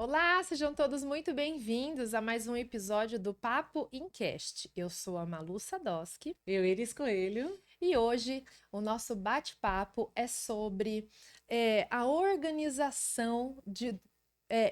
Olá, sejam todos muito bem-vindos a mais um episódio do Papo Incast. Eu sou a Malu Sadoski Eu, Iris Coelho. e hoje o nosso bate-papo é sobre a organização de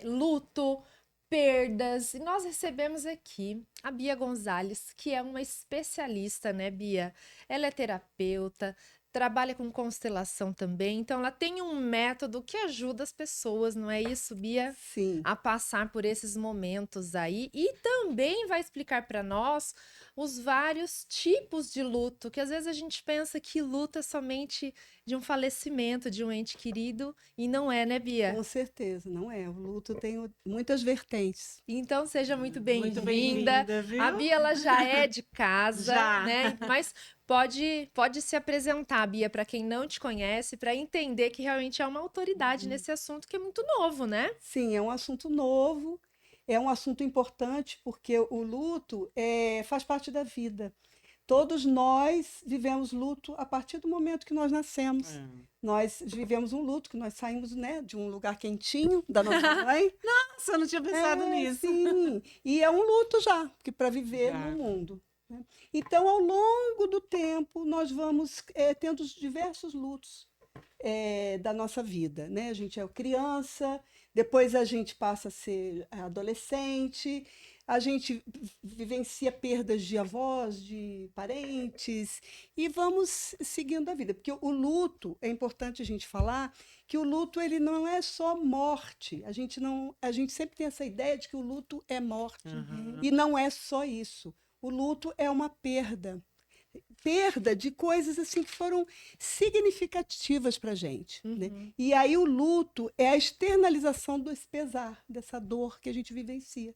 luto, perdas. E nós recebemos aqui a Bia Gonzalez, que é uma especialista, né, Bia? Ela é terapeuta, trabalha com constelação também, então ela tem um método que ajuda as pessoas, não é isso, Bia? Sim, A passar por esses momentos aí e também vai explicar para nós os vários tipos de luto, que às vezes a gente pensa que luto é somente de um falecimento de um ente querido e não é, né, Bia? com certeza, não é. O luto tem muitas vertentes. Então seja muito Muito bem-vinda. bem-vinda, viu? A Bia ela já é de casa, Já. né? Mas pode se apresentar, Bia, para quem não te conhece, para entender que realmente é uma autoridade nesse assunto que é muito novo, né? Sim, é um assunto novo, é um assunto importante, porque o luto faz parte da vida. Todos nós vivemos luto a partir do momento que nós nascemos. Nós vivemos um luto, que nós saímos, né, de um lugar quentinho da nossa mãe. Nossa, eu não tinha pensado nisso. Sim, e é um luto já, porque para viver Já. no mundo, né? Então, ao longo do tempo, nós vamos tendo os diversos lutos da nossa vida, né? A gente é criança, depois a gente passa a ser adolescente, a gente vivencia perdas de avós, de parentes, e vamos seguindo a vida. Porque o luto, é importante a gente falar que o luto ele não é só morte. A gente sempre tem essa ideia de que o luto é morte, e não é só isso. O luto é uma perda de coisas assim que foram significativas para a gente, né? E aí o luto é a externalização desse pesar, dessa dor que a gente vivencia.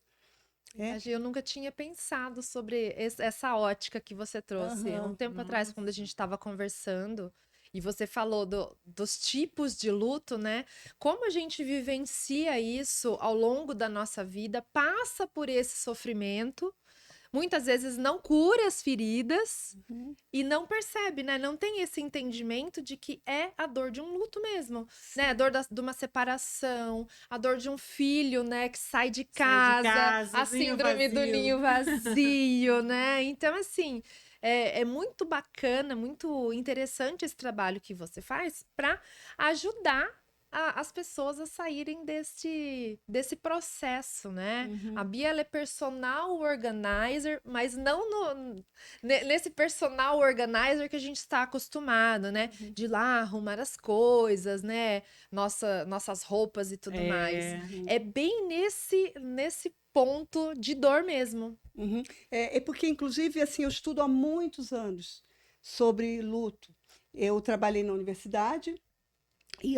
Eu nunca tinha pensado sobre essa ótica que você trouxe. Um tempo atrás, quando a gente estava conversando, e você falou dos tipos de luto, né? Como a gente vivencia isso ao longo da nossa vida, passa por esse sofrimento, muitas vezes não cura as feridas e não percebe, né? Não tem esse entendimento de que é a dor de um luto mesmo, né? A dor de uma separação, a dor de um filho, né, que sai de casa, a ninho síndrome do vazio. ninho vazio, né? Então, assim, é muito bacana, muito interessante esse trabalho que você faz para ajudar as pessoas a saírem desse processo, né? A Bia, ela é personal organizer, mas não nesse personal organizer que a gente está acostumado, né? De ir lá arrumar as coisas, né? Nossas roupas e tudo mais. É bem nesse ponto de dor mesmo. Uhum. É porque, inclusive, assim, eu estudo há muitos anos sobre luto. Eu trabalhei na universidade e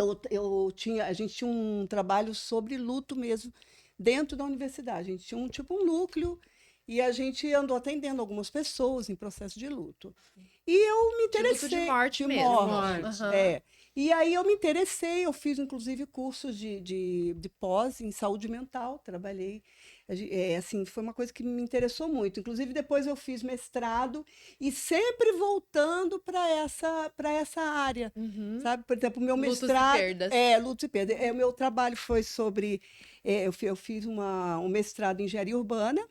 a gente tinha um trabalho sobre luto mesmo dentro da universidade. A gente tinha um núcleo e a gente andou atendendo algumas pessoas em processo de luto. E eu me De luto de interessei. morte De mesmo. morte, Aham. é. E aí eu me interessei, eu fiz inclusive cursos de pós em saúde mental, trabalhei. Assim, foi uma coisa que me interessou muito. Inclusive, depois eu fiz mestrado e sempre voltando para essa área. Sabe? Por exemplo, o meu Lutos e mestrado. perdas. Luto e perda. O meu trabalho foi sobre. Eu fiz um mestrado em engenharia urbana,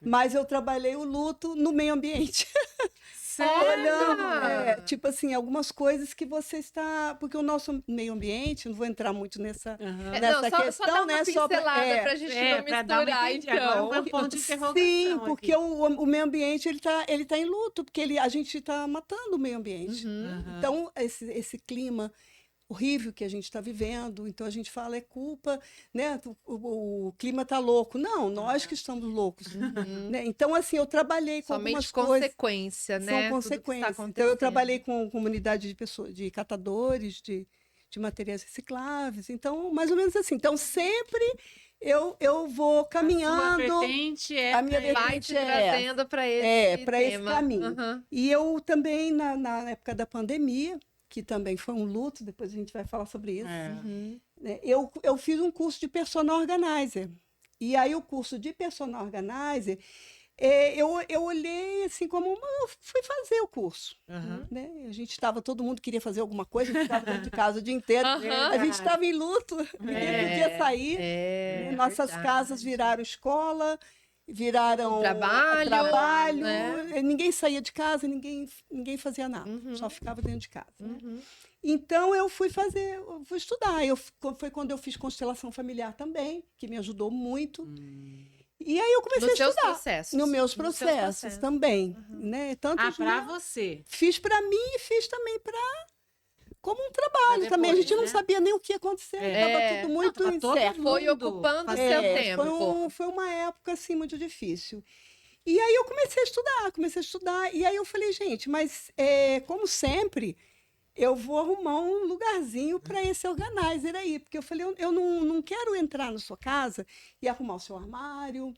mas eu trabalhei o luto no meio ambiente. Olhando, Olha! tipo assim, algumas coisas que você está. Porque o nosso meio ambiente, não vou entrar muito Não, nessa só dá questão, uma né? pincelada pra gente não Para dar uma misturar, entendida. Agora foi então. um ponto de Sim, interrogação porque aqui. o meio ambiente ele tá em luto, porque a gente está matando o meio ambiente. Então, esse clima horrível que a gente está vivendo, então a gente fala é culpa, né? O clima está louco. Não, nós que estamos loucos. Né? Então, assim, eu trabalhei com Somente algumas coisas. consequência, São né? Tudo que está consequências. Então, eu acontecendo. trabalhei com comunidade de pessoas, de catadores, de materiais recicláveis. Então, mais ou menos assim. Então, sempre eu vou A sua caminhando. vertente é A minha para Vai vertente te é essa, trazendo para esse para esse tema. caminho. Aham. E eu também, na época da pandemia, que também foi um luto, depois a gente vai falar sobre isso, né, eu fiz um curso de personal organizer. E aí, o curso de personal organizer eu olhei assim como eu fui fazer o curso. Aham. Né? A gente estava, todo mundo queria fazer alguma coisa, a gente estava dentro de casa o dia inteiro. Aham. A gente estava em luto, ninguém podia sair. Né? Nossas casas viraram escola, viraram trabalho, né? ninguém saía de casa, ninguém fazia nada, só ficava dentro de casa. Né? Uhum. Então eu fui estudar. Foi quando eu fiz constelação familiar também, que me ajudou muito. E aí eu comecei Nos a seus estudar. processos. Nos meus Nos seus processos também. Né? Tanto Ah, pra você. fiz para mim e fiz também como um trabalho Pra também. A gente depois, não né? sabia nem o que ia acontecer, estava tudo muito Tava todo incerto. Foi mundo ocupando o fazendo. seu tempo. Foi uma época assim muito difícil. E aí eu comecei a estudar. E aí eu falei, gente, mas como sempre, eu vou arrumar um lugarzinho para esse organizer aí. Porque eu falei, eu não quero entrar na sua casa e arrumar o seu armário.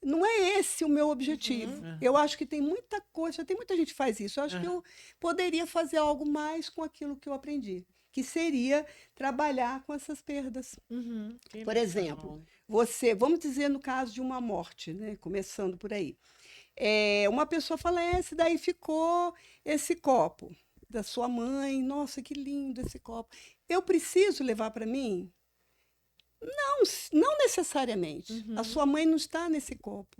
Não é esse o meu objetivo. Eu acho que tem muita coisa, tem muita gente que faz isso. Eu acho que eu poderia fazer algo mais com aquilo que eu aprendi, que seria trabalhar com essas perdas. Uhum. Por exemplo, vamos dizer no caso de uma morte, né? Começando por aí. Uma pessoa falece, daí ficou esse copo da sua mãe. Nossa, que lindo esse copo. Eu preciso levar para mim? Não necessariamente. A sua mãe não está nesse copo.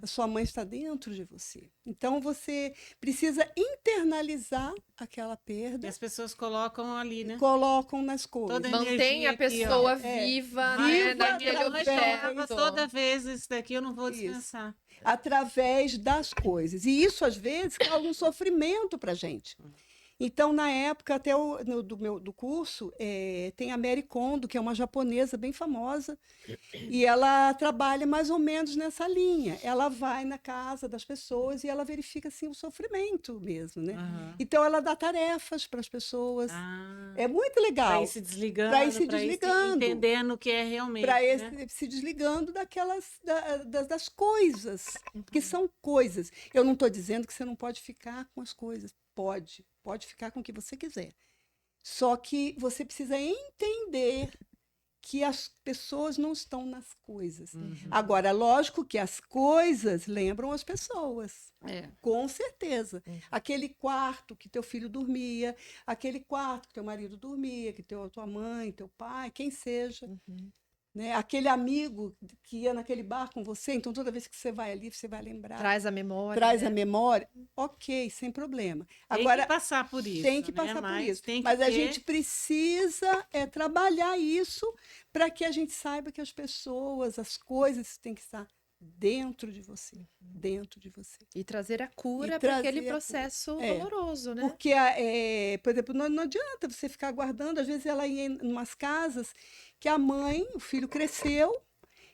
A sua mãe está dentro de você. Então você precisa internalizar aquela E perda. as pessoas colocam ali, né? Colocam nas coisas. Toda Mantém energia a aqui, ó. pessoa viva, né? Viva Naquele Minha mãe falava objeto. toda vez isso daqui, eu não vou Isso. descansar. Através das coisas. E isso, às vezes, causa um sofrimento para a gente. Então, na época, até do curso, tem a Mary Kondo, que é uma japonesa bem famosa, e ela trabalha mais ou menos nessa linha. Ela vai na casa das pessoas e ela verifica assim, o sofrimento mesmo. Né? Então, ela dá tarefas para as pessoas. É muito legal. Para ir se desligando, Para ir se desligando. entendendo o que é realmente. Para ir né? se desligando das coisas, que são coisas. Eu não estou dizendo que você não pode ficar com as coisas. Pode ficar com o que você quiser. Só que você precisa entender que as pessoas não estão nas coisas. Agora, lógico que as coisas lembram as pessoas. Com certeza. Aquele quarto que teu filho dormia, aquele quarto que teu marido dormia, que tua mãe, teu pai, quem seja. Né? Aquele amigo que ia naquele bar com você, então toda vez que você vai ali, você vai lembrar. Traz a memória. Traz né? a memória. Ok, sem problema. Tem Agora, que passar por isso. tem que né? passar por isso. Tem que Mas a ter- gente precisa trabalhar isso para que a gente saiba que as pessoas, as coisas têm que estar dentro de você. Dentro de você. E trazer a cura E para trazer aquele a processo cura. doloroso, né? Porque, por exemplo, não adianta você ficar guardando. Às vezes ela ia em umas casas que a mãe, o filho cresceu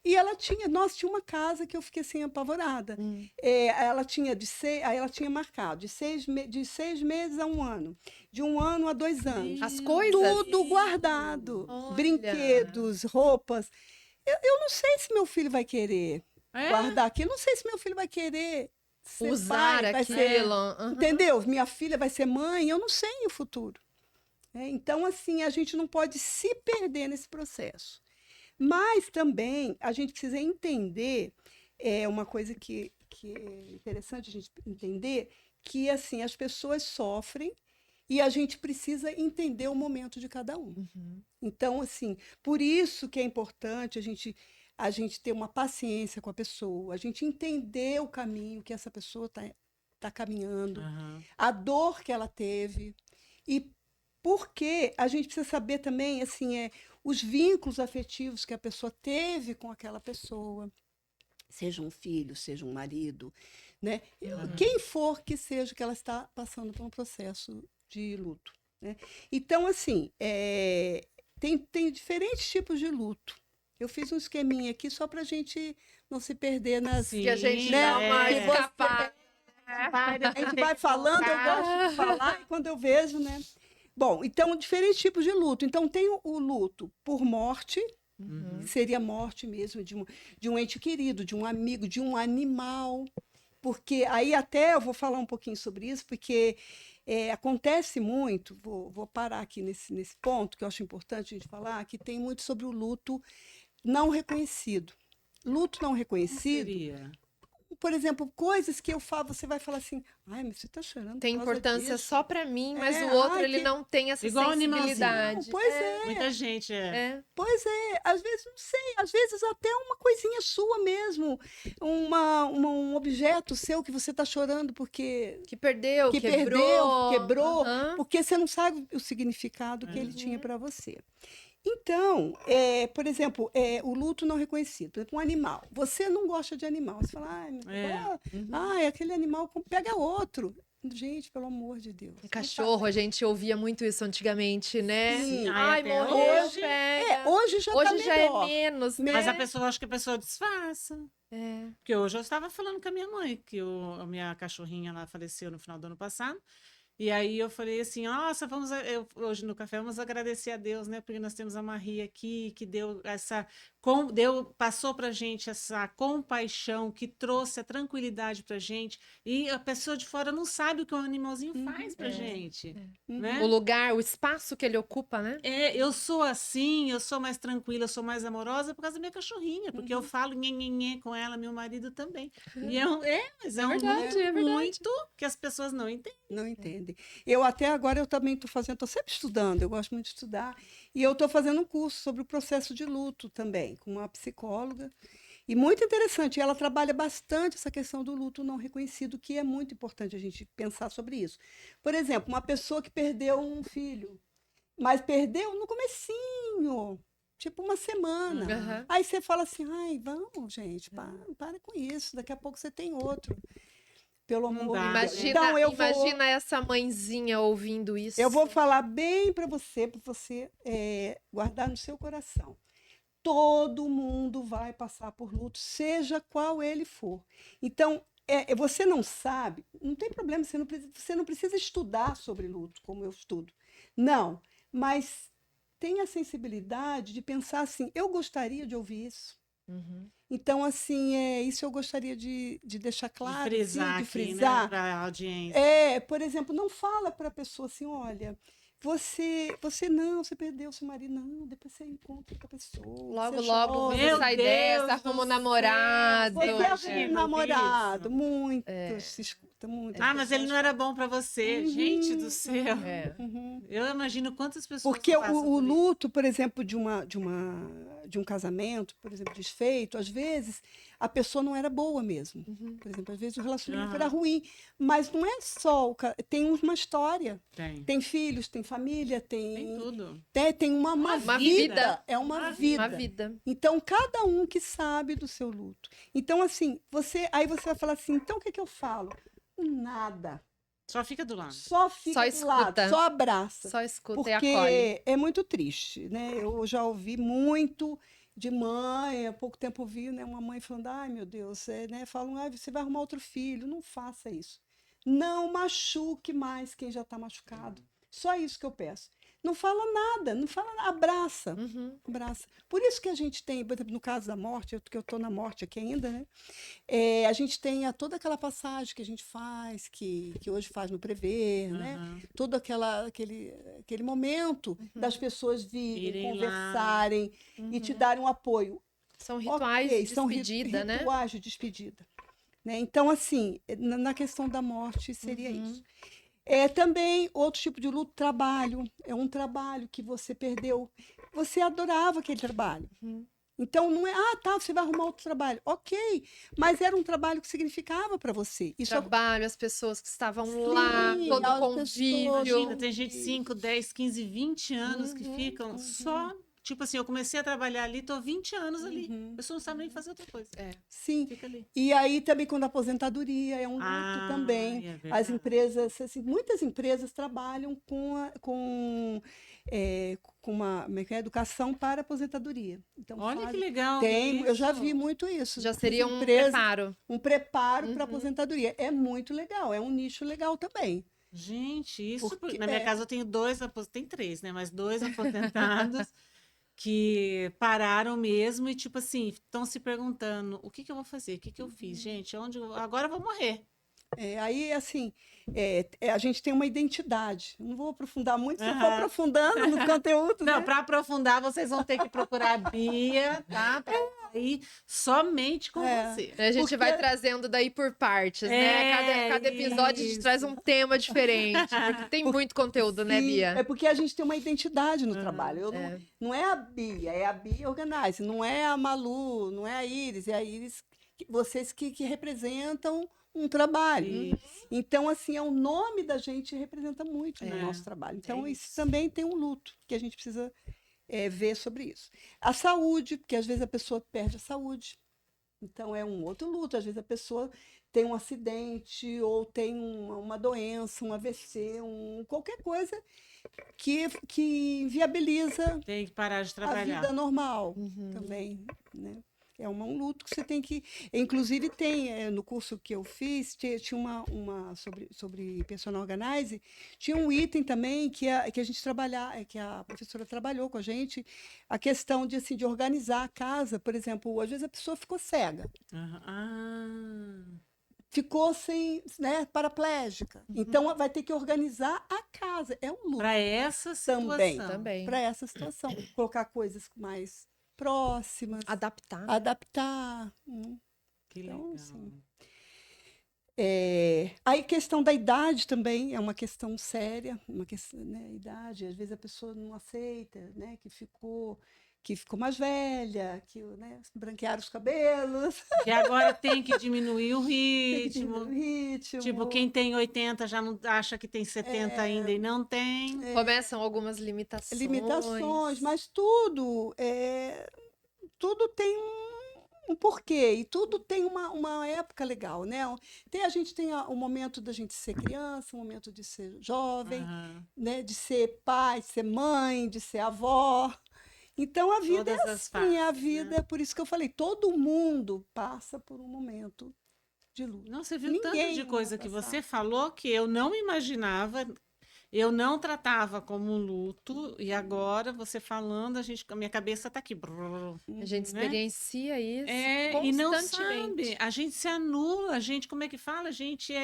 e ela tinha uma casa que eu fiquei assim apavorada. Ela tinha aí ela tinha marcado de 6 meses a 1 ano, de 1 ano a 2 anos. As coisas. Tudo guardado, Olha. brinquedos, roupas. Eu não sei se meu filho vai querer guardar aquilo, não sei se meu filho vai querer ser Usar pai, vai aquilo. ser, Uhum. entendeu? Minha filha vai ser mãe, eu não sei o futuro. Então, assim, a gente não pode se perder nesse processo. Mas também a gente precisa entender, uma coisa que é interessante a gente entender, que assim, as pessoas sofrem e a gente precisa entender o momento de cada um. Então, assim, por isso que é importante a gente ter uma paciência com a pessoa, a gente entender o caminho que essa pessoa está caminhando, a dor que ela teve. E porque a gente precisa saber também, assim, os vínculos afetivos que a pessoa teve com aquela pessoa, seja um filho, seja um marido, né? Quem for que seja que ela está passando por um processo de luto. Né? Então, assim, tem diferentes tipos de luto. Eu fiz um esqueminha aqui só para a gente não se perder nas... Sim, Que a gente né? dá uma Que você- escapada. A gente vai falando, eu gosto de falar, e quando eu vejo, né? Bom, então, diferentes tipos de luto. Então, tem o luto por morte, que seria morte mesmo de um ente querido, de um amigo, de um animal. Porque aí até eu vou falar um pouquinho sobre isso, porque acontece muito, vou parar aqui nesse ponto, que eu acho importante a gente falar, que tem muito sobre o luto não reconhecido. Luto não reconhecido, Seria. por exemplo, coisas que eu falo, você vai falar assim, ai, mas você tá chorando Tem por causa importância disso? só pra mim, mas É, o outro, ai, ele que- não tem essa Igual animalzinho. sensibilidade. Pois é. Muita gente É. Pois é, às vezes, não sei, às vezes até uma coisinha sua mesmo, um objeto seu que você está chorando porque Que perdeu, que quebrou. quebrou, Aham. porque você não sabe o significado que ele tinha para você. Então, por exemplo, o luto não reconhecido. Por exemplo, um animal. Você não gosta de animal. Você fala, ai, aquele animal pega outro. Gente, pelo amor de Deus. Um cachorro, a gente ouvia muito isso antigamente, né? Sim. Ai, Até morreu, hoje. pega. Hoje já Hoje tá já é melhor. menos, né? Mas a pessoa, acho que a pessoa disfarça. É. Porque hoje eu estava falando com a minha mãe, que a minha cachorrinha lá faleceu no final do ano passado. E aí eu falei assim, nossa, hoje no café vamos agradecer a Deus, né? Porque nós temos a Maria aqui, que deu passou pra gente essa compaixão, que trouxe a tranquilidade pra gente. E a pessoa de fora não sabe o que um animalzinho faz pra gente. Né? O lugar, o espaço que ele ocupa, né? Eu sou assim, eu sou mais tranquila, eu sou mais amorosa por causa da minha cachorrinha, porque eu falo nhenhenhê com ela, meu marido também. E mas é um verdade, luto é verdade. muito que as pessoas não entendem. Não entendem. Eu até agora eu também estou sempre estudando, eu gosto muito de estudar, e eu estou fazendo um curso sobre o processo de luto também, com uma psicóloga, e muito interessante, ela trabalha bastante essa questão do luto não reconhecido, que é muito importante a gente pensar sobre isso. Por exemplo, uma pessoa que perdeu um filho, mas perdeu no comecinho, tipo uma semana. Aham. Aí você fala assim, ai, vamos, gente, para com isso, daqui a pouco você tem outro. Pelo Não amor dá, de Deus. Imagina, Então, imagina essa mãezinha ouvindo isso. eu vou falar bem para você guardar no seu coração. Todo mundo vai passar por luto, seja qual ele for. Então, você não sabe, não tem problema, você não precisa estudar sobre luto, como eu estudo. Não, mas tenha a sensibilidade de pensar assim, eu gostaria de ouvir isso. Uhum. Então, assim, isso eu gostaria de deixar claro, De frisar assim, de aqui, frisar. né, para a audiência. Por exemplo, não fala para a pessoa assim, olha, você perdeu seu marido, não, depois você encontra com a pessoa. Logo, você logo chora. você Meu sai Deus dessa, do arruma um céu, namorado. Você Eu arruma imagino um namorado, isso. muito, se escuta muito. Ah, mas ele não era bom para você. Gente do céu. É. Eu imagino quantas pessoas Porque não passam o por isso. luto, por exemplo, de um casamento, por exemplo, desfeito, às vezes a pessoa não era boa mesmo. Por exemplo, às vezes o relacionamento era ruim, mas não é só tem uma história. Tem filhos, tem família, Tem tudo. tem uma Uma vida. vida. É uma vida. Uma vida. Então, cada um que sabe do seu luto. Então, assim, aí você vai falar assim, então o que eu falo? Nada. Só fica do lado. Só fica Só do lado, escuta. só abraça. Só escuta Porque e acolhe. é muito triste, né? Eu já ouvi muito de mãe, há pouco tempo ouvi, né, uma mãe falando, ai meu Deus, né? Falam, você vai arrumar outro filho, não faça isso. Não machuque mais quem já está machucado. Só isso que eu peço. Não fala nada, abraça. Abraça. Por isso que a gente tem, por exemplo, no caso da morte, que eu estou na morte aqui ainda, né? A gente tem toda aquela passagem que a gente faz, que hoje faz no Prever, né? Todo aquele momento das pessoas virem, Irem conversarem e te darem um apoio. São rituais Ok, de despedida, né? Rituais de despedida. Né? Então, assim, na questão da morte, seria isso. Também outro tipo de luto, trabalho. É um trabalho que você perdeu. Você adorava aquele trabalho. Então, não é, você vai arrumar outro trabalho. Ok, mas era um trabalho que significava para você. Isso Trabalho, as pessoas que estavam lá, todo o as convívio. Imagina, tem gente de 5, 10, 15, 20 anos que ficam só. Tipo assim, eu comecei a trabalhar ali, tô 20 anos ali. A pessoa não sabe nem fazer outra coisa. Sim. Fica ali. E aí também quando a apoentadoria é um luto também. É As verdade. empresas, assim, muitas empresas trabalham com uma como é que é? Educação para aposentadoria. Então, Olha que legal. eu já isso. vi muito isso. Já As seria um empresas- preparo. Um preparo para aposentadoria. É muito legal, é um nicho legal também. Gente, isso. Porque- Na minha casa eu tenho tem 3, né? Mas 2 aposentados que pararam mesmo e, tipo assim, estão se perguntando: o que que eu vou fazer? O que que eu fiz? Gente, agora eu vou morrer. Aí, assim, a gente tem uma identidade. Não vou aprofundar muito, se eu for Aham. aprofundando no conteúdo, Não, né? para aprofundar, vocês vão ter que procurar a Bia, tá? Pra aí somente com É. você. A gente Porque- vai trazendo daí por partes, né? Cada episódio a gente isso. traz um tema diferente, porque tem muito conteúdo, né, Sim, Bia? é porque a gente tem uma identidade no Ah, trabalho. Eu é. não é a Bia, é a Bia Organize, não é a Malu, não é a Iris, é a Iris, vocês que representam um trabalho. Isso. Então, assim, o nome da gente representa muito no É, nosso trabalho. Então, é isso isso. também tem um luto que a gente precisa ver sobre isso. A saúde, porque às vezes a pessoa perde a saúde. Então, é um outro luto. Às vezes a pessoa tem um acidente ou tem uma doença, um AVC, qualquer coisa que inviabiliza Tem que parar de a trabalhar. vida normal Uhum. também, né? É um luto que você tem que. Inclusive, tem no curso que eu fiz, tinha uma sobre personal organize, tinha um item também que a gente que a professora trabalhou com a gente, a questão de, assim, de organizar a casa. Por exemplo, às vezes a pessoa ficou cega, Aham. Ah, ficou sem, né, paraplégica. Então, vai ter que organizar a casa. É um luto para essa também. situação. Também. para essa situação. Colocar coisas mais próximas, Adaptar. adaptar. Que Então, legal. assim, aí a questão da idade também é uma questão séria, uma questão, né, idade. Às vezes a pessoa não aceita, né, que ficou mais velha, que, né, branquearam os cabelos, E agora tem que diminuir o tem que ritmo. diminuir o ritmo. Tipo, quem tem 80 já não acha que tem 70 ainda e não tem. Começam algumas limitações. Limitações, mas tudo tem um porquê e tudo tem uma época legal, né? A gente tem o momento da gente ser criança, o momento de ser jovem, Aham. né? De ser pai, de ser mãe, de ser avó. Então a vida Todas é as assim, a fases, vida, né? é por isso que eu falei, todo mundo passa por um momento de luto. Não, você viu tanto Ninguém de não coisa vai que passar. você falou que eu não imaginava, eu não tratava como um luto, e agora você falando, a minha cabeça tá aqui. Brrr, A gente né? experiencia isso E não constantemente. sabe, a gente se anula, a gente, como é que fala? A gente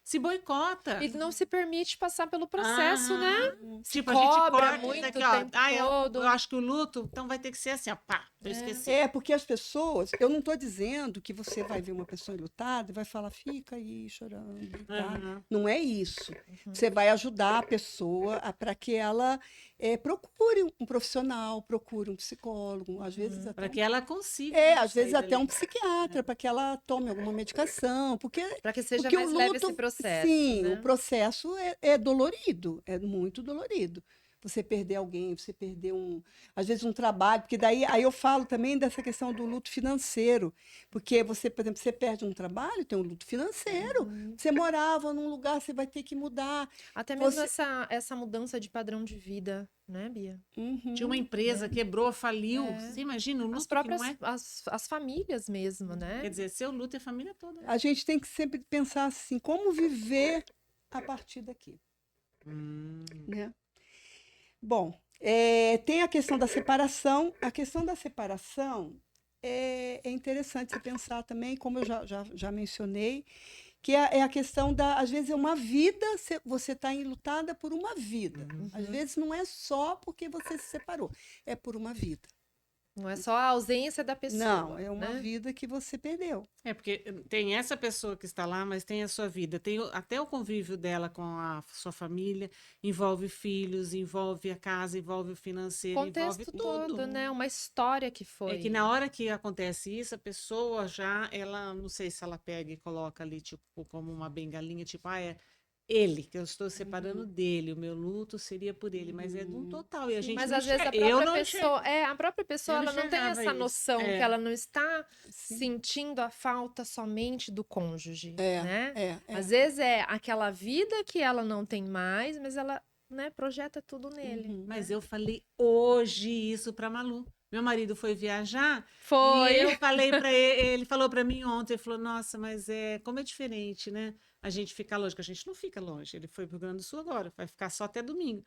se boicota. E não se permite passar pelo processo, né? Aham. Se Tipo, a gente cobra corta muito daqui, o ó. tempo Ah, todo. eu acho que o luto, então vai ter que ser assim, ó, pá, eu esqueci. Porque as pessoas, eu não estou dizendo que você vai ver uma pessoa enlutada e vai falar, fica aí chorando, tá? Aham. Não é isso. Você vai ajudar a pessoa para que ela procure um profissional, procure um psicólogo, às vezes até Para que ela consiga. às vezes sair até um dali. psiquiatra, para que ela tome alguma medicação, porque Para que seja porque mais o leve luto, esse processo, sim, né? o processo é dolorido, é muito dolorido. Você perder alguém, você perder às vezes um trabalho, porque daí aí eu falo também dessa questão do luto financeiro, porque você, por exemplo, você perde um trabalho, tem um luto financeiro. Você morava num lugar, você vai ter que mudar. Até mesmo Você- essa mudança de padrão de vida, né, Bia? Uhum. Tinha uma empresa, quebrou, faliu. É. Você imagina o luto As que próprias, não é? as famílias mesmo, né? Quer dizer, seu luto é a família toda. A gente tem que sempre pensar assim, como viver a partir daqui, né? Bom, tem a questão da separação. A questão da separação é interessante você pensar também, como eu já mencionei, que é a questão às vezes é uma vida, você está enlutada por uma vida. Às vezes não é só porque você se separou, é por uma vida. Não é só a ausência da pessoa. Não, é uma né? vida que você perdeu. É, porque tem essa pessoa que está lá, mas tem a sua vida. Tem até o convívio dela com a sua família, envolve filhos, envolve a casa, envolve o financeiro, envolve Contexto tudo. todo, né? Uma história que foi. É que na hora que acontece isso, a pessoa ela, não sei se ela pega e coloca ali, tipo, como uma bengalinha, tipo, é ele, que eu estou separando dele, o meu luto seria por ele, mas é de um total, e a gente Mas não às vezes a enxerga. Eu própria não pessoa, a própria pessoa Eu não ela não tem enxergava essa isso. noção que É. ela não está Sim. sentindo a falta somente do cônjuge, É, né? é. Às vezes é aquela vida que ela não tem mais, mas ela, né, projeta tudo nele. Uhum. Mas eu falei hoje isso para Malu. Meu marido foi viajar Foi. e eu falei para ele falou para mim ontem, ele falou: "Nossa, mas como é diferente, né? A gente fica longe, que a gente não fica longe. Ele foi pro Rio Grande do Sul agora, vai ficar só até domingo.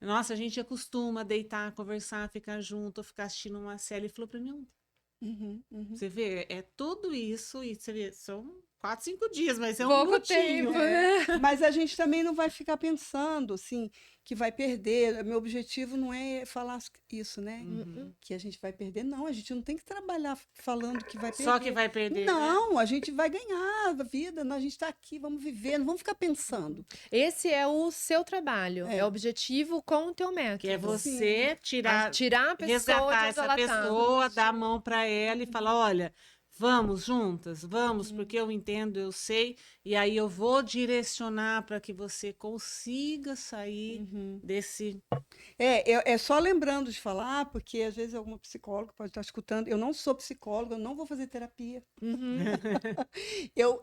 Nossa, a gente acostuma deitar, conversar, ficar junto, ficar assistindo uma série". Ele falou para mim ontem. Uhum. Você vê, é tudo isso e você vê, são 4, 5 dias, mas é um Pouco lutinho. tempo, né? Mas a gente também não vai ficar pensando, assim, que vai perder. Meu objetivo não é falar isso, né? Uhum. Que a gente vai perder. Não, a gente não tem que trabalhar falando que vai perder. Só que vai perder, né? Não, a gente vai ganhar a vida, a gente está aqui, vamos viver, não vamos ficar pensando. Esse é o seu trabalho, É. é o objetivo com o teu método. Que é você tirar, Tirar a pessoa de resgatar onde essa ela tá. pessoa, dar a mão para ela e falar, olha, vamos juntas, vamos, porque eu entendo, eu sei, e aí eu vou direcionar para que você consiga sair desse... É só lembrando de falar, porque às vezes alguma psicóloga pode estar escutando. Eu não sou psicóloga, eu não vou fazer terapia. Uhum.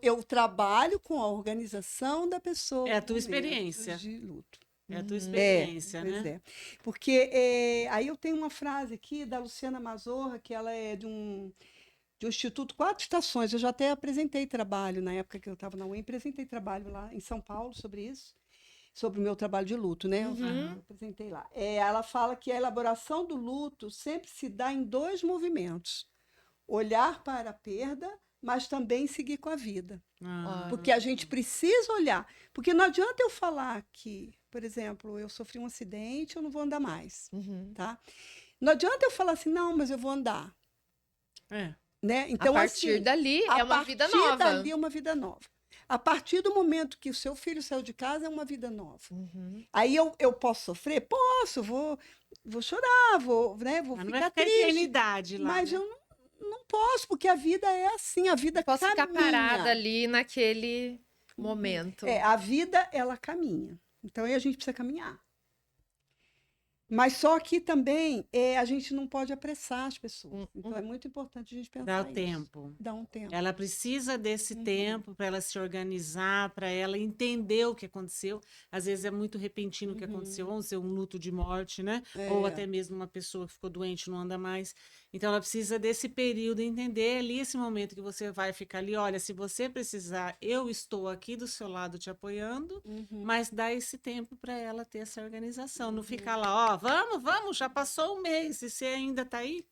Eu trabalho com a organização da pessoa. É a tua em momentos experiência. de luto. É a tua experiência, Pois né? é. Porque aí eu tenho uma frase aqui da Luciana Mazorra, que ela é de um Instituto Quatro Estações. Eu já até apresentei trabalho na época que eu estava na UEM, apresentei trabalho lá em São Paulo sobre isso, sobre o meu trabalho de luto, né? Eu apresentei lá. Ela fala que a elaboração do luto sempre se dá em 2 movimentos: olhar para a perda, mas também seguir com a vida. Ah, Porque a gente precisa olhar. Porque não adianta eu falar que, por exemplo, eu sofri um acidente, eu não vou andar mais, Uhum. tá? Não adianta eu falar assim, não, mas eu vou andar, é. né? Então, A partir assim, dali a é uma vida partir nova. dali é uma vida nova. A partir do momento que o seu filho saiu de casa, é uma vida nova. Uhum. Aí eu posso sofrer? Posso, vou chorar, vou Mas não vai ficar ficar triste. eternidade lá, Mas né? eu não posso, porque a vida é assim, a vida Posso ficar caminha. parada ali naquele momento. A vida, ela caminha. Então, aí a gente precisa caminhar. Mas só que também a gente não pode apressar as pessoas. Então, é muito importante a gente pensar Dá o isso. tempo. Dá um tempo. Ela precisa desse tempo para ela se organizar, para ela entender o que aconteceu. Às vezes é muito repentino o que aconteceu, vamos dizer, um luto de morte, né? Ou até mesmo uma pessoa que ficou doente, não anda mais. Então ela precisa desse período, entender ali esse momento que você vai ficar ali. Olha, se você precisar, eu estou aqui do seu lado te apoiando, mas dá esse tempo para ela ter essa organização. Não ficar lá, ó, vamos, já passou um mês, e você ainda está aí?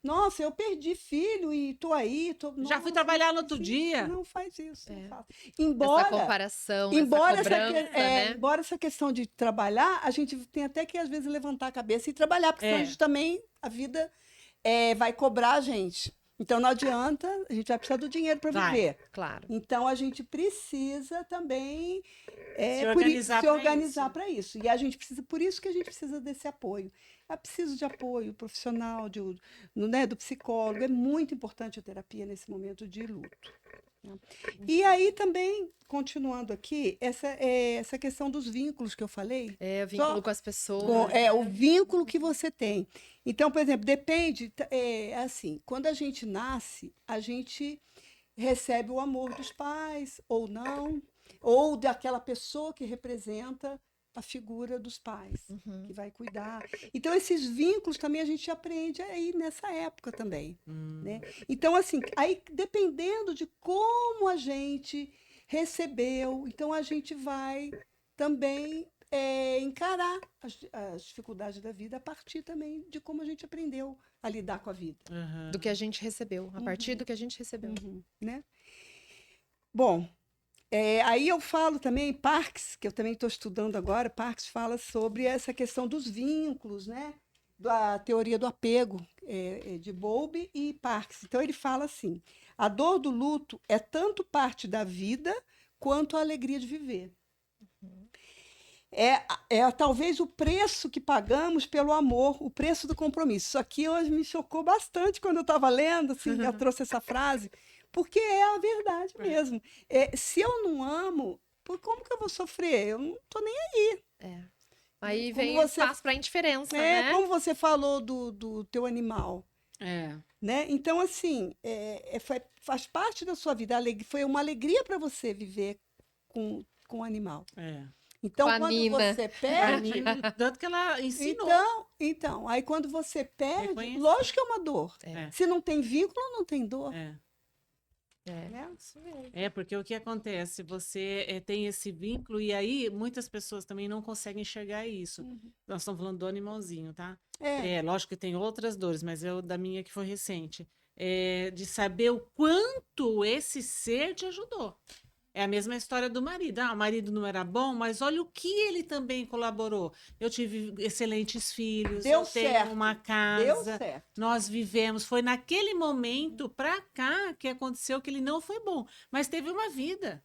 Nossa, eu perdi filho e tô aí. Já fui trabalhar no outro dia. Não faz isso. Não faça. Essa comparação, essa cobrança, né? Embora essa questão de trabalhar, a gente tem até que, às vezes, levantar a cabeça e trabalhar, porque senão a gente também, a vida vai cobrar a gente. Então, não adianta, a gente vai precisar do dinheiro para viver. Claro. Então, a gente precisa também se organizar para isso. E a gente precisa, por isso que a gente precisa desse apoio. Eu preciso de apoio profissional, do psicólogo. É muito importante a terapia nesse momento de luto. Né? E aí também, continuando aqui, essa questão dos vínculos que eu falei. Vínculo com as pessoas. O vínculo que você tem. Então, por exemplo, depende, assim, quando a gente nasce, a gente recebe o amor dos pais, ou não, ou daquela pessoa que representa a figura dos pais, que vai cuidar. Então, esses vínculos também a gente aprende aí nessa época também. Né? Então, assim, aí dependendo de como a gente recebeu, então a gente vai também encarar as dificuldades da vida a partir também de como a gente aprendeu a lidar com a vida. Do que a gente recebeu, a partir do que a gente recebeu. Né? Bom, aí eu falo também, Parks, que eu também estou estudando agora, Parks fala sobre essa questão dos vínculos, né? Da teoria do apego, de Bowlby e Parks. Então, ele fala assim, a dor do luto é tanto parte da vida quanto a alegria de viver. Talvez o preço que pagamos pelo amor, o preço do compromisso. Isso aqui hoje me chocou bastante quando eu estava lendo, assim, eu trouxe essa frase, porque é a verdade mesmo. Se eu não amo, como que eu vou sofrer? Eu não estou nem aí. Aí vem o espaço para a indiferença, né? Como você falou do teu animal. Né? Então, assim, faz parte da sua vida. Foi uma alegria para você viver com o animal. Então, quando você perde... Tanto que ela ensinou. Então, aí quando você perde, lógico que é uma dor. Se não tem vínculo, não tem dor. Porque o que acontece? Você tem esse vínculo e aí muitas pessoas também não conseguem enxergar isso. Nós estamos falando do animalzinho, tá? Lógico que tem outras dores, mas da minha que foi recente. de saber o quanto esse ser te ajudou. É a mesma história do marido. O marido não era bom, mas olha o que ele também colaborou. Eu tive excelentes filhos, Deu eu tenho certo. uma Deu casa, certo. nós vivemos. Foi naquele momento para cá que aconteceu que ele não foi bom, mas teve uma vida,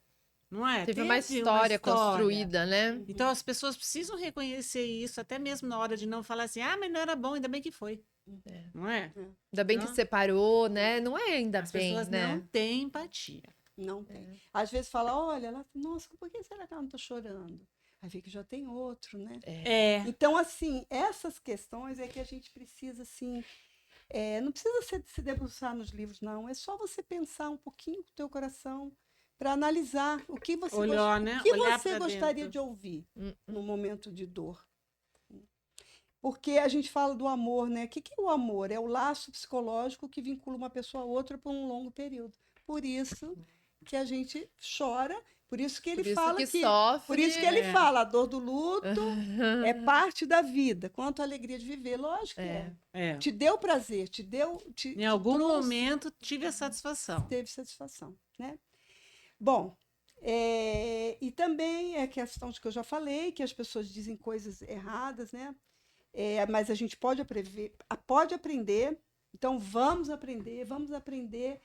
não é? Teve uma história construída, né? Então as pessoas precisam reconhecer isso, até mesmo na hora de não falar assim, mas não era bom, ainda bem que foi. Não é? Ainda bem que Não. separou, né? Não é ainda As bem, pessoas né? não têm empatia. Não tem. Às vezes fala, olha, ela, nossa, por que será que ela não está chorando? Aí vê que já tem outro, né? Então, assim, essas questões é que a gente precisa, assim, não precisa se debruçar nos livros, não. É só você pensar um pouquinho com o teu coração para analisar o que você, Olhar, o né? que Olhar você pra gostaria dentro. de ouvir no momento de dor. Porque a gente fala do amor, né? O que é o amor? É o laço psicológico que vincula uma pessoa a outra por um longo período. Por isso que a gente chora, por isso que ele Por isso fala que que, sofre. por isso que ele fala, a dor do luto é parte da vida, quanto a alegria de viver, lógico que é. Te deu prazer, Em algum trouxe, momento tive a satisfação. teve satisfação, né? Bom, e também é questão de que eu já falei, que as pessoas dizem coisas erradas, né? Mas a gente pode aprender, então vamos aprender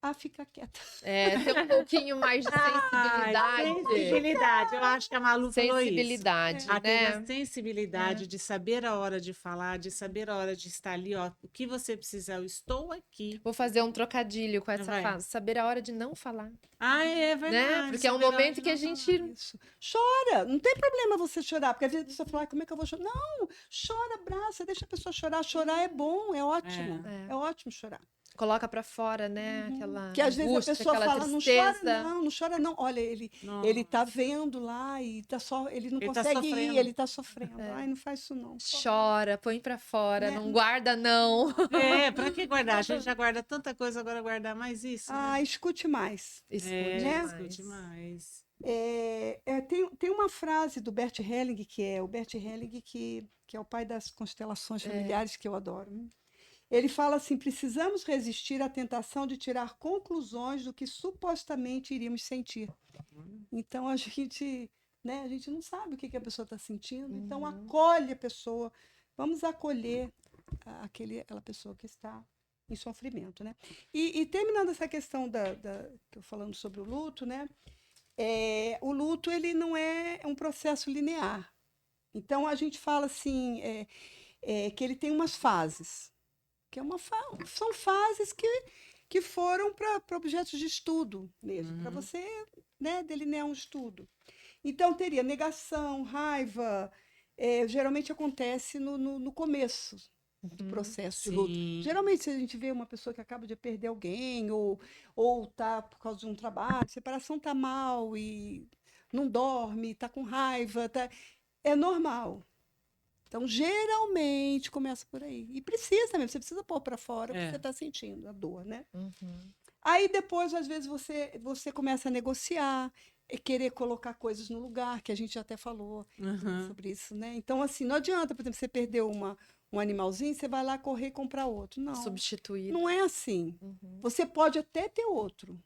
a ficar quieta. Ter um pouquinho mais de sensibilidade. Sensibilidade, eu acho que a Malu falou isso. Sensibilidade, A ter a né? sensibilidade de saber a hora de falar, de saber a hora de estar ali, ó, o que você precisar, eu estou aqui. Vou fazer um trocadilho com essa Vai. fase. Saber a hora de não falar. É verdade. Né? Porque é um saber a hora momento de que a não gente. falar. Isso. Chora, não tem problema você chorar, porque às vezes a pessoa fala, como é que eu vou chorar? Não, chora, abraça, deixa a pessoa chorar. Chorar é bom, é ótimo. É ótimo chorar. Coloca pra fora, né? Aquela Que às vezes a angústia, pessoa aquela fala, tristeza. não chora não. Olha, ele tá vendo lá e ele não Ele tá consegue ir, sofrendo. ele tá sofrendo. Ai, não faz isso não. Chora, põe pra fora, Né? não guarda, não. Pra que guardar? A gente já guarda tanta coisa, agora guardar mais isso. Ah, escute mais. Escute né? mais. Escute mais. Tem uma frase do Bert Helling, que é o Bert Helling, que é o pai das constelações familiares, que eu adoro. Ele fala assim: precisamos resistir à tentação de tirar conclusões do que supostamente iríamos sentir. Então a gente não sabe o que a pessoa está sentindo, então acolhe a pessoa. Vamos acolher aquela pessoa que está em sofrimento, né? E terminando essa questão que eu falando sobre o luto, né? O luto ele não é um processo linear. Então a gente fala assim que ele tem umas fases. Que são fases que foram para objetos de estudo mesmo, para você delinear um estudo. Então, teria negação, raiva, geralmente acontece no começo do processo de luto. Geralmente, se a gente vê uma pessoa que acaba de perder alguém, ou tá por causa de um trabalho, separação tá mal e não dorme, tá com raiva, é normal. Então, geralmente, começa por aí. E precisa mesmo, você precisa pôr para fora o que você está sentindo, a dor, né? Aí, depois, às vezes, você começa a negociar, querer colocar coisas no lugar, que a gente já até falou sobre isso, né? Então, assim, não adianta, por exemplo, você perdeu um animalzinho, você vai lá correr e comprar outro. Não. Substituir. Não é assim. Você pode até ter outro,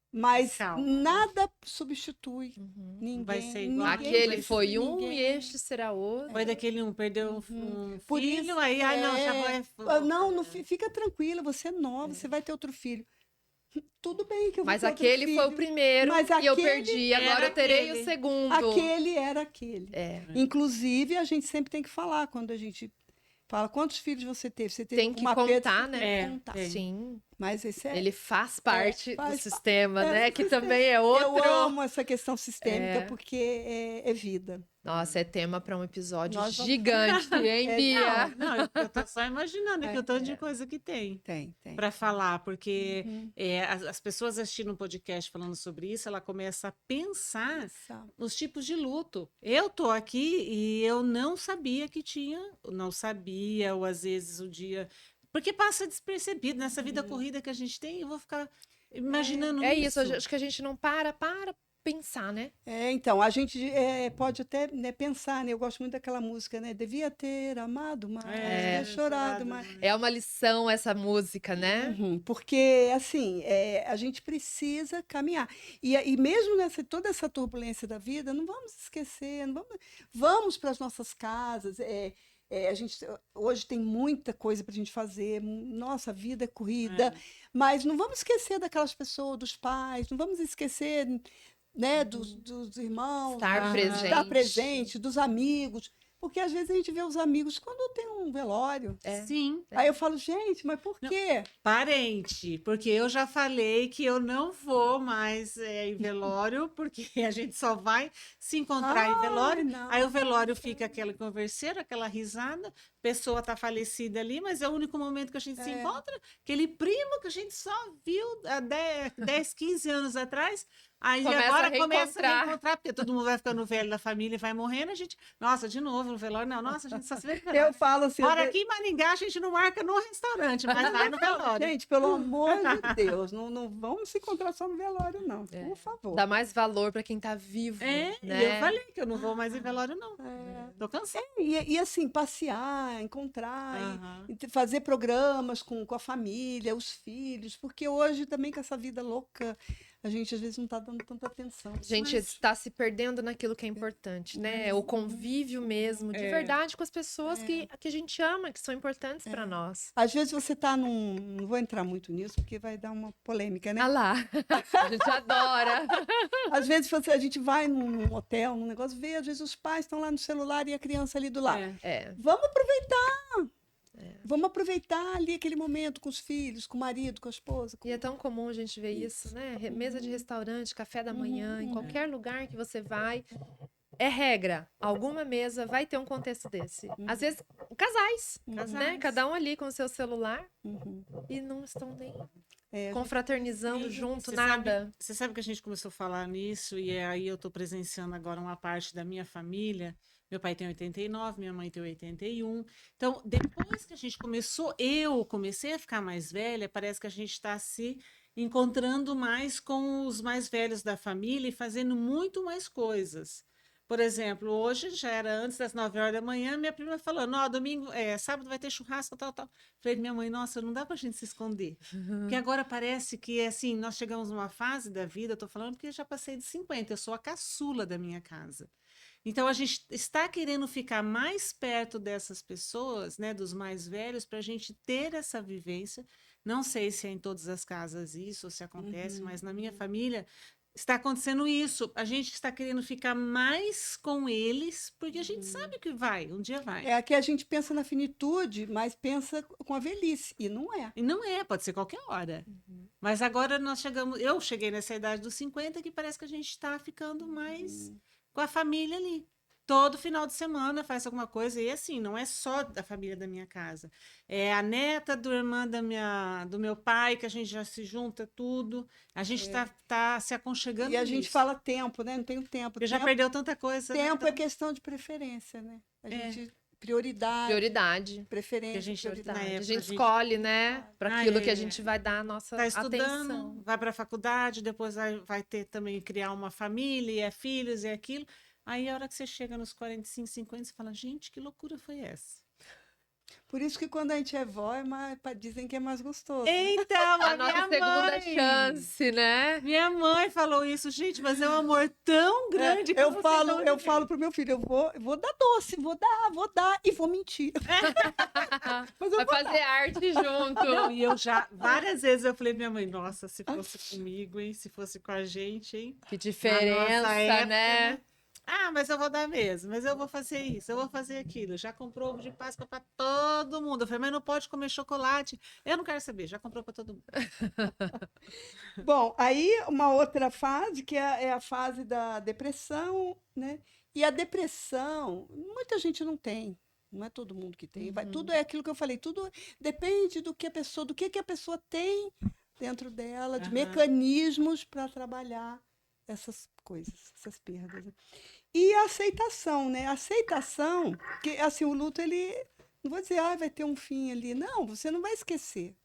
mas nada substitui ninguém. Vai ser igual. Aquele foi e este será outro. Foi daquele perdeu um filho, Por isso, aí, não, fica tranquila, você é nova, você vai ter outro filho. Tudo bem que eu vou Mas ter outro aquele filho, foi o primeiro mas e eu aquele perdi, agora eu terei o segundo. Aquele era aquele. Inclusive, a gente sempre tem que falar quando a gente fala quantos filhos você teve. Você teve Tem que uma contar, perda, né? tem que contar. Sim. Mas esse Ele faz parte do faz sistema, né? do Que sistema. também é outro. Eu amo essa questão sistêmica porque é vida. Nossa, é tema para um episódio Nós vamos- gigante, hein, Bia? Não, eu tô só imaginando aqui o tanto de coisa que tem Tem. para falar, porque as pessoas assistindo um podcast falando sobre isso, ela começa a pensar nos tipos de luto. Eu tô aqui e eu não sabia que tinha, não sabia, ou às vezes o dia... Porque passa despercebido nessa vida corrida que a gente tem, eu vou ficar imaginando É isso, isso. acho que a gente não para pensar, né? Então, a gente pode até, né, pensar, né? Eu gosto muito daquela música, né? Devia ter amado mais, ter chorado mais. É uma lição essa música, né? Porque, assim, a gente precisa caminhar. E mesmo toda essa turbulência da vida, não vamos esquecer, vamos para as nossas casas. A gente hoje tem muita coisa para a gente fazer, nossa a vida é corrida, mas não vamos esquecer daquelas pessoas, dos pais, não vamos esquecer, né, dos irmãos, Estar presente, dos amigos, porque às vezes a gente vê os amigos quando tem um velório. Sim. Aí eu falo, gente, mas por quê? Parente, porque eu já falei que eu não vou mais em velório, porque a gente só vai se encontrar em velório. Não. Aí o velório fica aquela converseira, aquela risada, pessoa está falecida ali, mas é o único momento que a gente se encontra. Aquele primo que a gente só viu há 10, 15 anos atrás. Aí agora começa a reencontrar, porque todo mundo vai ficando velho da família e vai morrendo, a gente, nossa, de novo no velório, não, nossa, a gente só se vê no velório. Eu falo assim, Fora aqui em Maringá, a gente não marca no restaurante, mas vai no velório. gente, pelo amor de Deus, não vamos se encontrar só no velório, não, por favor. Dá mais valor para quem tá vivo, né? E eu falei que eu não vou mais em velório, não. Tô cansada. E assim, passear, encontrar, e fazer programas com a família, os filhos, porque hoje também com essa vida louca, a gente às vezes não está dando tanta atenção. A gente está se perdendo naquilo que é importante, né? O convívio mesmo, de verdade, com as pessoas que a gente ama, que são importantes para nós. Às vezes você está não vou entrar muito nisso, porque vai dar uma polêmica, né? Ah lá, a gente adora. Às vezes a gente vai num hotel, num negócio, vê, às vezes os pais estão lá no celular e a criança ali do lado. Vamos aproveitar! Vamos aproveitar ali aquele momento com os filhos, com o marido, com a esposa. E é tão comum a gente ver isso, né? Mesa de restaurante, café da manhã, em qualquer lugar que você vai. É regra, alguma mesa vai ter um contexto desse. Às vezes, casais, né? Cada um ali com o seu celular e não estão nem confraternizando junto, nada. Você sabe que a gente começou a falar nisso e aí eu estou presenciando agora uma parte da minha família. Meu pai tem 89, minha mãe tem 81. Então, depois que a gente eu comecei a ficar mais velha, parece que a gente está se encontrando mais com os mais velhos da família e fazendo muito mais coisas. Por exemplo, hoje já era antes das 9 horas da manhã, minha prima falou, domingo, sábado vai ter churrasco, tal. Falei, minha mãe, nossa, não dá pra gente se esconder. Porque agora parece que, assim, nós chegamos numa fase da vida, eu tô falando porque eu já passei de 50, eu sou a caçula da minha casa. Então, a gente está querendo ficar mais perto dessas pessoas, né, dos mais velhos, para a gente ter essa vivência. Não sei se é em todas as casas isso, ou se acontece, mas na minha família está acontecendo isso. A gente está querendo ficar mais com eles, porque a gente sabe que um dia vai. Aqui a gente pensa na finitude, mas pensa com a velhice, e não é. E não pode ser qualquer hora. Mas agora eu cheguei nessa idade dos 50, que parece que a gente está ficando mais com a família ali. Todo final de semana faz alguma coisa. E assim, não é só da família da minha casa. É a neta do irmã do meu pai, que a gente já se junta tudo. A gente tá se aconchegando. E a gente fala tempo, né? Não tem tempo. Porque já perdeu tanta coisa. Tempo é questão de preferência, né? A gente... Prioridade. Preferência. A gente escolhe, né? Para aquilo que a gente vai dar a nossa estudando, atenção. Vai para a faculdade, depois vai ter também criar uma família, filhos e aquilo. Aí, a hora que você chega nos 45, 50, você fala, gente, que loucura foi essa? Por isso que quando a gente é vó, dizem que é mais gostoso. Então, a nossa segunda chance, né? Minha mãe falou isso, gente, mas é um amor tão grande que eu falo pro meu filho, eu vou dar doce, vou dar e vou mentir. Mas vai fazer arte junto. Não, e eu já, várias vezes eu falei, minha mãe, nossa, se fosse comigo, hein? Se fosse com a gente, hein? Que diferença, época, né? Mas eu vou dar mesmo, mas eu vou fazer isso, eu vou fazer aquilo. Já comprou ovo de Páscoa para todo mundo. Eu falei, mas não pode comer chocolate. Eu não quero saber, já comprou para todo mundo. Bom, aí uma outra fase, que é a fase da depressão, né? E a depressão, muita gente não tem. Não é todo mundo que tem. Tudo é aquilo que eu falei, tudo depende do que a pessoa tem dentro dela, de mecanismos para trabalhar essas coisas, essas perdas. E a aceitação, né? A aceitação, que assim, o luto, ele, não vou dizer, vai ter um fim ali. Não, você não vai esquecer.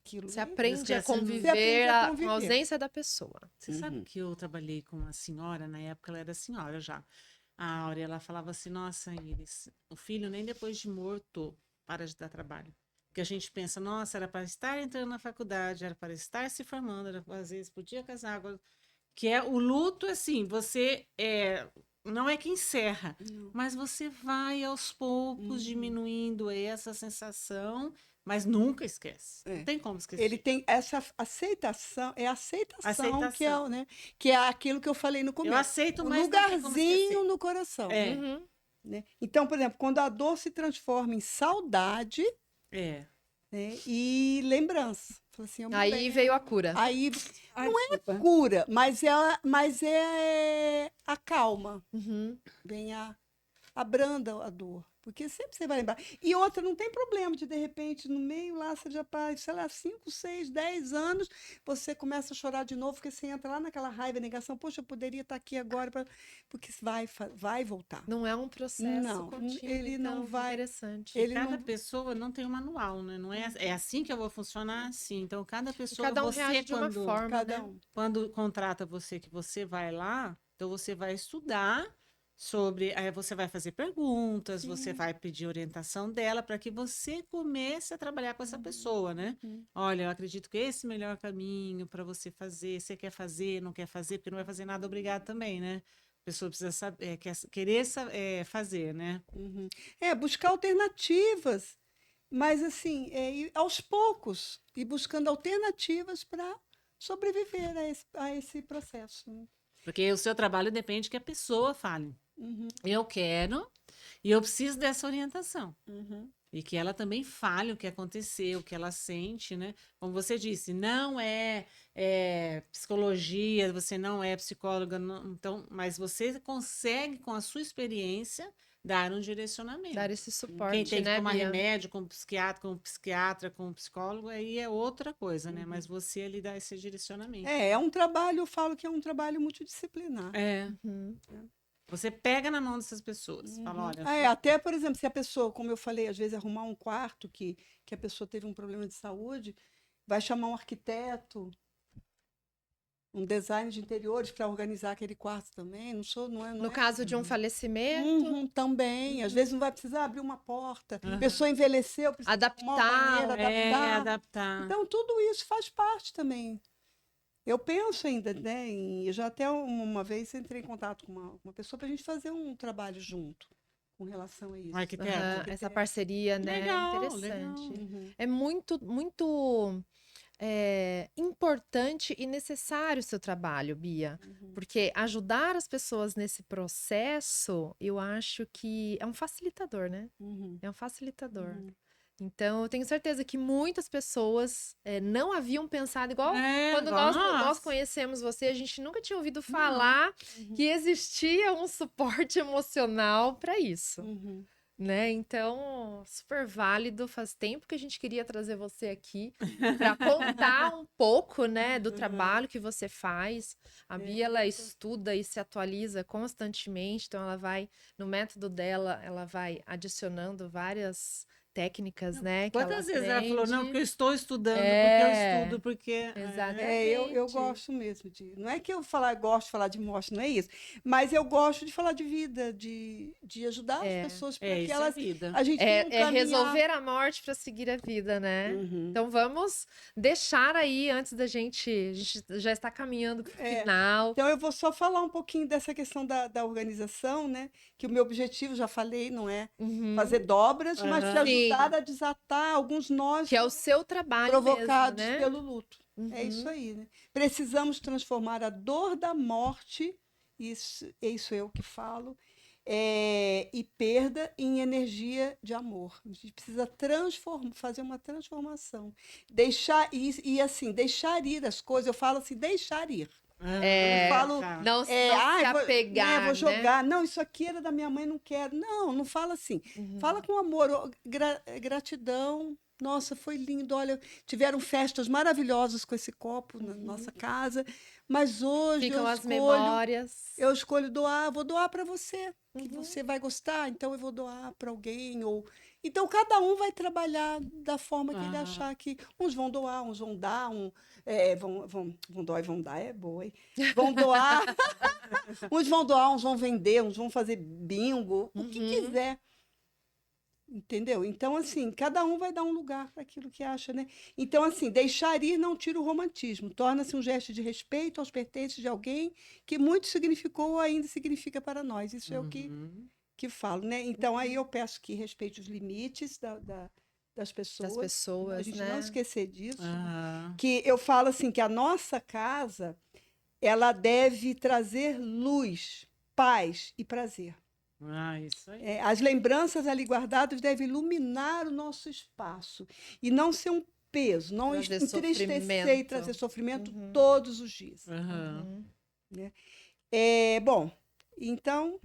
aquilo. Você né? aprende a Esquece, Você aprende conviver a com a conviver. ausência da pessoa. Você sabe que eu trabalhei com uma senhora, na época ela era senhora já. A Áurea, ela falava assim, nossa, Iris, o filho nem depois de morto para de dar trabalho. Porque a gente pensa, nossa, era para estar entrando na faculdade, era para estar se formando, era, às vezes podia casar, agora... Que é o luto, assim, você não é que encerra, Não. mas você vai aos poucos Uhum. diminuindo essa sensação, mas nunca esquece. É. Não tem como esquecer. Ele tem essa aceitação, é a aceitação que é, Aceitação. né, que é aquilo que eu falei no Eu começo. aceito, O mas não tem como esquecer. lugarzinho no coração. É. Uhum. Né? Então, por exemplo, quando a dor se transforma em saudade, É. né, e lembrança. Fala assim, eu me Aí lembro. veio a cura. Aí Desculpa. cura, mas é a calma. Uhum. Vem a branda a dor. Porque sempre você vai lembrar. E outra, não tem problema de repente, no meio lá, você já faz, sei lá, 5, 6, 10 anos, você começa a chorar de novo, porque você entra lá naquela raiva, negação, poxa, eu poderia estar aqui agora, porque vai voltar. Não é um processo Não, contínuo, ele não então, vai- interessante. ele Cada não- pessoa não tem um manual, né? Não é assim que eu vou funcionar, assim. Então, cada E pessoa, cada um você, reage de uma forma, Cada né? um. quando contrata você, que você vai lá, então você vai estudar sobre, aí você vai fazer perguntas, você vai pedir orientação dela para que você comece a trabalhar com essa pessoa, né? Uhum. Olha, eu acredito que esse é o melhor caminho para você fazer. Você quer fazer, não quer fazer, porque não vai fazer nada obrigado também, né? A pessoa precisa saber, querer fazer, né? Uhum. Buscar alternativas, mas assim, ir aos poucos, e buscando alternativas para sobreviver a esse processo. Né? Porque o seu trabalho depende que a pessoa fale. Uhum, Eu quero e eu preciso dessa orientação. uhum, E que ela também fale o que aconteceu, o que ela sente, né? Como você disse, não é psicologia, você não é psicóloga, então, mas você consegue, com a sua experiência, dar um direcionamento. Dar esse Quem suporte, tem que né, tomar Bia? remédio com psiquiatra, com psicólogo, aí é outra coisa, né? Mas você ali dá esse direcionamento. é um trabalho, eu falo que é um trabalho multidisciplinar. É. Uhum. Você pega na mão dessas pessoas, fala, olha, Até, por exemplo, se a pessoa, como eu falei, às vezes arrumar um quarto que a pessoa teve um problema de saúde, vai chamar um arquiteto, um design de interiores para organizar aquele quarto também. Não No é caso de um falecimento, Uhum, também. Às vezes não vai precisar abrir uma porta. A Aham. pessoa envelheceu, precisa arrumar uma banheira, adaptar. adaptar. Então, tudo isso faz parte também. Eu penso ainda, né? Eu já até uma vez entrei em contato com uma pessoa para a gente fazer um trabalho junto com relação a isso. Um arquiteto. aham, essa parceria, né? Legal, Interessante. legal. Uhum, É muito, muito importante e necessário o seu trabalho, Bia, uhum, porque ajudar as pessoas nesse processo, eu acho que é um facilitador, né? uhum, É um facilitador. uhum. Então, eu tenho certeza que muitas pessoas não haviam pensado igual quando igual nós conhecemos você, a gente nunca tinha ouvido falar Uhum. que existia um suporte emocional para isso, Uhum. né? Então, super válido. Faz tempo que a gente queria trazer você aqui para contar um pouco, né, do trabalho que você faz. A Bia, ela estuda e se atualiza constantemente, então ela vai, no método dela, ela vai adicionando várias técnicas, né, que ela Quantas vezes ela falou, não, aprende. porque eu estou estudando, porque eu estudo, porque... Exatamente. Eu gosto mesmo de. Não é que eu gosto de falar de morte, não é isso. Mas eu gosto de falar de vida, de ajudar as pessoas para que isso é elas. vida. A gente tenha um É caminhar. resolver a morte para seguir a vida, né? Uhum. Então vamos deixar aí antes da gente. A gente já está caminhando para o final. Então, eu vou só falar um pouquinho dessa questão da organização, né? Que o meu objetivo, já falei, não é Uhum. fazer dobras, mas te Sim. ajudar a desatar alguns nós Que é o seu trabalho provocados mesmo, né? pelo luto. É Uhum. isso aí, né? Precisamos transformar a dor da morte, isso eu que falo, e perda em energia de amor. A gente precisa fazer uma transformação. Deixar assim, deixar ir as coisas. Eu falo assim, deixar ir. Eu falo, Não, não se apegar, vou jogar. Não, isso aqui era da minha mãe, não quero. Não fala assim. Uhum. Fala com amor, gratidão. Nossa, foi lindo. Olha, tiveram festas maravilhosas com esse copo na nossa casa, mas hoje Ficam eu as escolho, memórias. eu escolho doar, vou doar para você, que Uhum. você vai gostar, então eu vou doar para alguém ou então cada um vai trabalhar da forma que ele Aham. achar que uns vão doar, uns vão dar, vão doar e vão dar, é boa, hein? Vão doar, uns vão doar, uns vão vender, uns vão fazer bingo, o que Uhum. quiser. Entendeu? Então, assim, cada um vai dar um lugar para aquilo que acha, né? Então, assim, deixar ir não tira o romantismo, torna-se um gesto de respeito aos pertences de alguém que muito significou ou ainda significa para nós. Isso é o Uhum. que falo, né? Então, aí eu peço que respeite os limites das Das pessoas, a pessoas, gente não né? esquecer disso. Aham. Que eu falo assim, que a nossa casa, ela deve trazer luz, paz e prazer. Isso aí. As lembranças ali guardadas devem iluminar o nosso espaço e não ser um peso, não Trazer entristecer e sofrimento. trazer sofrimento Uhum. todos os dias. Aham. Uhum. Bom, então,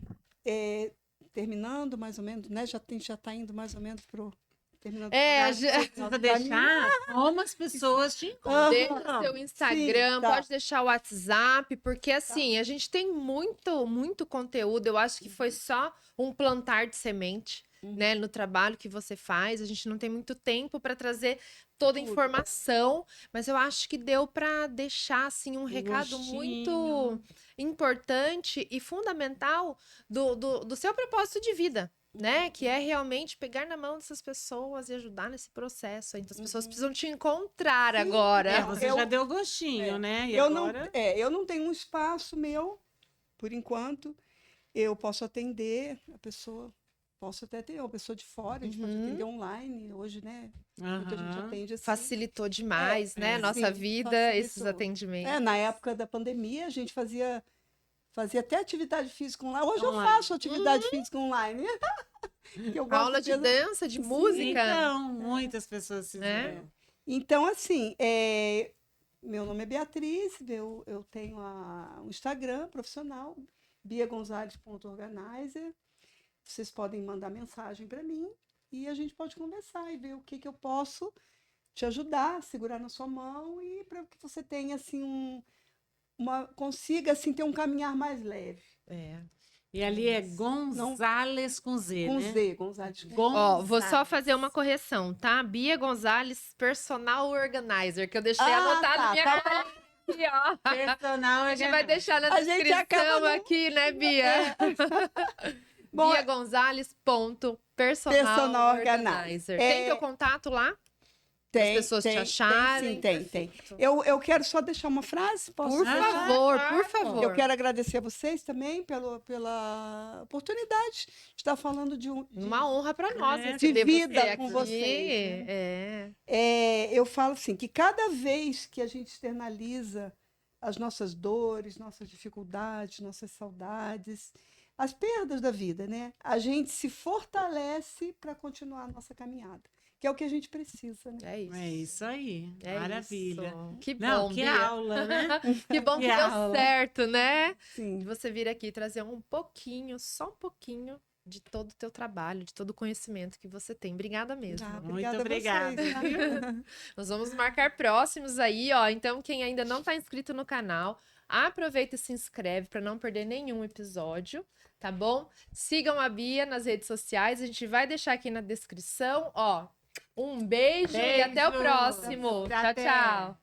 terminando mais ou menos, né? Já está indo mais ou menos para o. Terminando Acho que você precisa deixar como as pessoas te encontram. Deixa o seu Instagram, sim, tá. pode deixar o WhatsApp, porque assim, a gente tem muito conteúdo. Eu acho que foi só um plantar de semente, né, no trabalho que você faz. A gente não tem muito tempo para trazer toda a Tudo. informação, mas eu acho que deu para deixar assim um recado muito gostinho. importante e fundamental do seu propósito de vida. Né? Que é realmente pegar na mão dessas pessoas e ajudar nesse processo. Então, as pessoas precisam te encontrar Sim, agora. Você já deu gostinho, né? E agora? Eu não tenho um espaço meu, por enquanto. Eu posso atender a pessoa, posso até ter uma pessoa de fora, a gente pode atender online. Hoje, né? Muita gente Aham. atende assim. Facilitou demais, né? Nossa Sim, vida, esses facilitou. atendimentos. Na época da pandemia, a gente fazia até atividade física online. Hoje eu Online. faço atividade física online. Que eu gosto Aula de mesmo. dança, de Sim, música. Então, muitas pessoas né? fizeram. Então, assim, meu nome é Beatriz, eu tenho um Instagram profissional, biagonzales.organizer. Vocês podem mandar mensagem para mim e a gente pode conversar e ver o que eu posso te ajudar, segurar na sua mão e para que você tenha assim consiga assim ter um caminhar mais leve. E ali é Gonzales com Z, Com né? Z, Gonzales. Ó, vou só fazer uma correção, tá? Bia Gonzales, Personal Organizer, que eu deixei anotado na minha tá. aqui, ó. Personal A gente vai deixar na A gente acaba descrição não- aqui, né, Bia? Bom, Bia Gonzales, Personal Personal Organizer. Organizer. Tem teu contato lá? As pessoas te acharem? Tem. Perfeito. Eu quero só deixar uma frase, posso? Por deixar? favor, por favor. Eu quero agradecer a vocês também pela oportunidade de estar falando de Uma honra para nós de receber vida você com aqui. vocês, É. eu falo assim, que cada vez que a gente externaliza as nossas dores, nossas dificuldades, nossas saudades, as perdas da vida, né? A gente se fortalece para continuar a nossa caminhada, que é o que a gente precisa, né? É isso. É isso aí. É Maravilha. isso. Que bom, Não, que Bia. aula, né? Que bom que Que deu aula. certo, né? Sim. De você vir aqui trazer um pouquinho, só um pouquinho de todo o teu trabalho, de todo o conhecimento que você tem. Obrigada mesmo. Muito a obrigada. vocês, né? Nós vamos marcar próximos aí, ó. Então, quem ainda não tá inscrito no canal, aproveita e se inscreve para não perder nenhum episódio, tá bom? Sigam a Bia nas redes sociais, a gente vai deixar aqui na descrição, ó. Um beijo e até o Beijo. próximo. Tchau, Até. tchau.